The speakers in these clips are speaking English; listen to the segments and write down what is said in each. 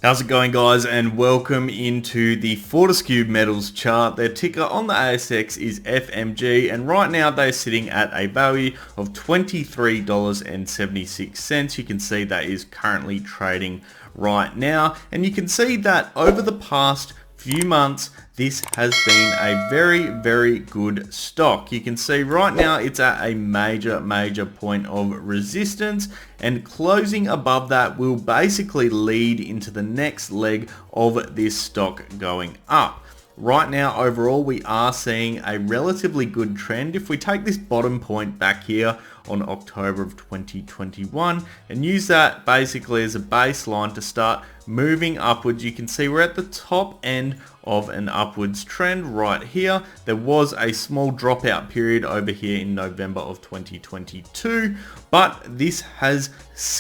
How's it going, guys, and welcome into the Fortescue Metals chart. Their ticker on the ASX is FMG, and right now they're sitting at a value of $23.76. You can see that is currently trading right now, and you can see that over the past few months this has been a very good stock. You can see right now it's at a major point of resistance, and closing above that will basically lead into the next leg of this stock going up. Right now, overall, we are seeing a relatively good trend. If we take this bottom point back here on October of 2021 and use that basically as a baseline to start moving upwards, you can see we're at the top end of an upwards trend right here. There was a small dropout period over here in November of 2022, but this has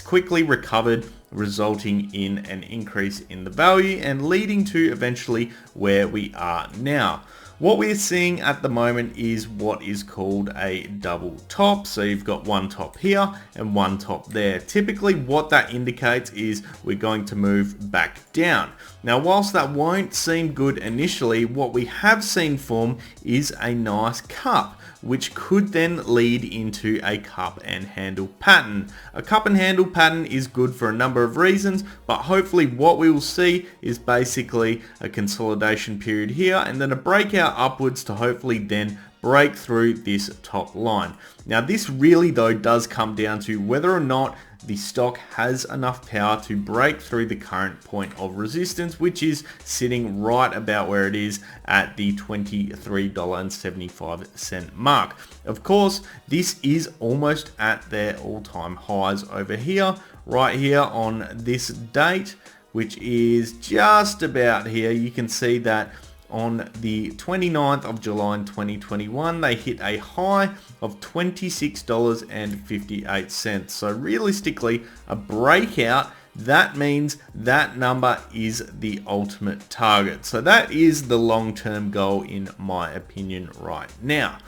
quickly recovered, resulting in an increase in the value and leading to eventually where we are now. What we're seeing at the moment is what is called a double top. So you've got one top here and one top there. Typically what that indicates is we're going to move back down. Now, whilst that won't seem good initially, what we have seen form is a nice cup, which could then lead into a cup and handle pattern. A cup and handle pattern is good for a number of reasons, but hopefully what we will see is basically a consolidation period here and then a breakout upwards to hopefully then break through this top line. Now, this really though does come down to whether or not the stock has enough power to break through the current point of resistance, which is sitting right about where it is at the $23.75 mark. Of course, this is almost at their all-time highs over here, right here on this date, which is just about here. You can see that on the 29th of July in 2021, they hit a high of $26.58. So realistically, a breakout, that means that number is the ultimate target. So that is the long-term goal in my opinion right now.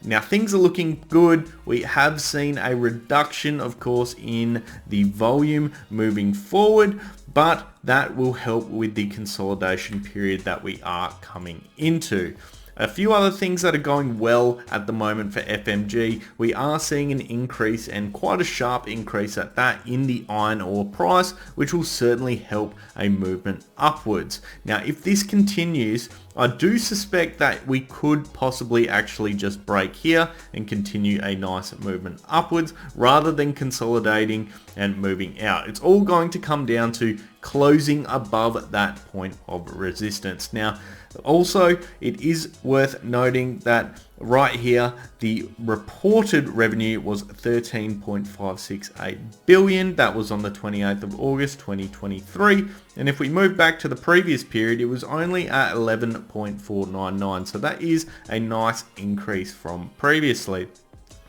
Now, things are looking good. We have seen a reduction, of course, in the volume moving forward, but that will help with the consolidation period that we are coming into. A few other things that are going well at the moment for FMG, we are seeing an increase, and quite a sharp increase at that, in the iron ore price, which will certainly help a movement upwards. Now, if this continues, I do suspect that we could possibly actually just break here and continue a nice movement upwards rather than consolidating and moving out. It's all going to come down to closing above that point of resistance. Now, also, it is worth noting that right here, the reported revenue was 13.568 billion. That was on the 28th of August 2023. And if we move back to the previous period, it was only at 11.499. So that is a nice increase from previously.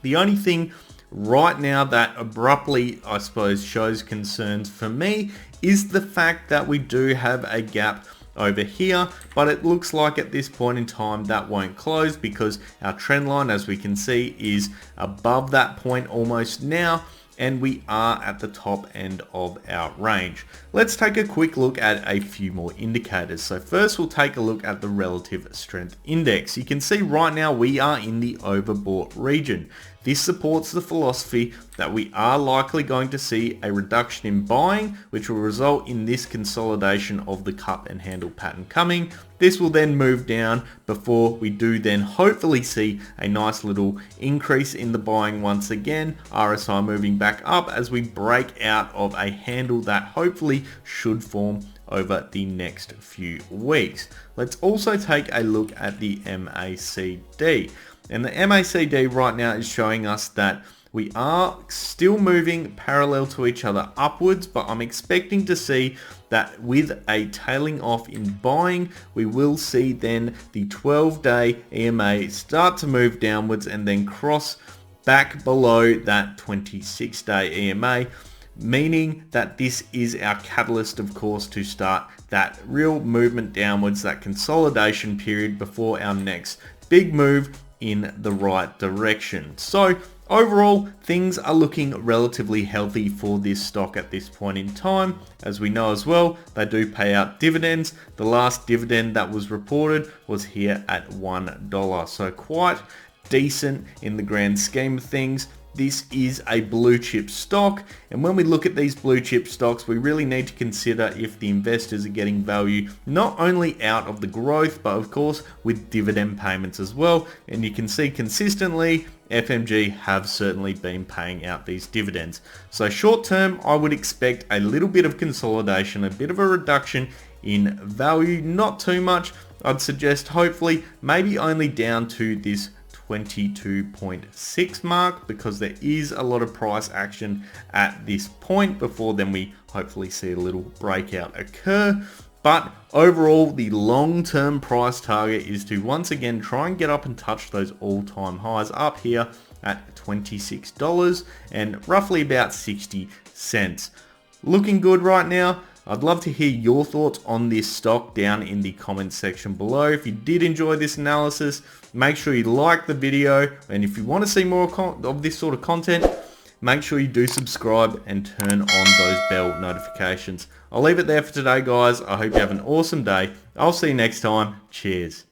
The only thing right now that abruptly, I suppose, shows concerns for me is the fact that we do have a gap over here, but it looks like at this point in time that won't close because our trend line, as we can see, is above that point almost now, and we are at the top end of our range. Let's take a quick look at a few more indicators. So first we'll take a look at the relative strength index. You can see right now we are in the overbought region. This supports the philosophy that we are likely going to see a reduction in buying, which will result in this consolidation of the cup and handle pattern coming. This will then move down before we do then hopefully see a nice little increase in the buying once again. RSI moving back up as we break out of a handle that hopefully should form over the next few weeks. Let's also take a look at the MACD. And the MACD right now is showing us that we are still moving parallel to each other upwards, but I'm expecting to see that with a tailing off in buying, we will see then the 12-day EMA start to move downwards and then cross back below that 26-day EMA, meaning that this is our catalyst, of course, to start that real movement downwards, that consolidation period before our next big move in the right direction. So overall, things are looking relatively healthy for this stock at this point in time. As we know as well, they do pay out dividends. The last dividend that was reported was here at $1. So quite decent in the grand scheme of things. This is a blue chip stock, and when we look at these blue chip stocks, we really need to consider if the investors are getting value not only out of the growth, but of course with dividend payments as well. And you can see consistently FMG have certainly been paying out these dividends. So short term, I would expect a little bit of consolidation, a bit of a reduction in value, not too much. I'd suggest hopefully maybe only down to this 22.6 mark, because there is a lot of price action at this point before then we hopefully see a little breakout occur. But overall, the long-term price target is to once again try and get up and touch those all-time highs up here at $26 and roughly about 60 cents. Looking good right now. I'd love to hear your thoughts on this stock down in the comments section below. If you did enjoy this analysis, make sure you like the video, and if you want to see more of this sort of content, make sure you do subscribe and turn on those bell notifications. I'll leave it there for today, guys. I hope you have an awesome day. I'll see you next time. Cheers.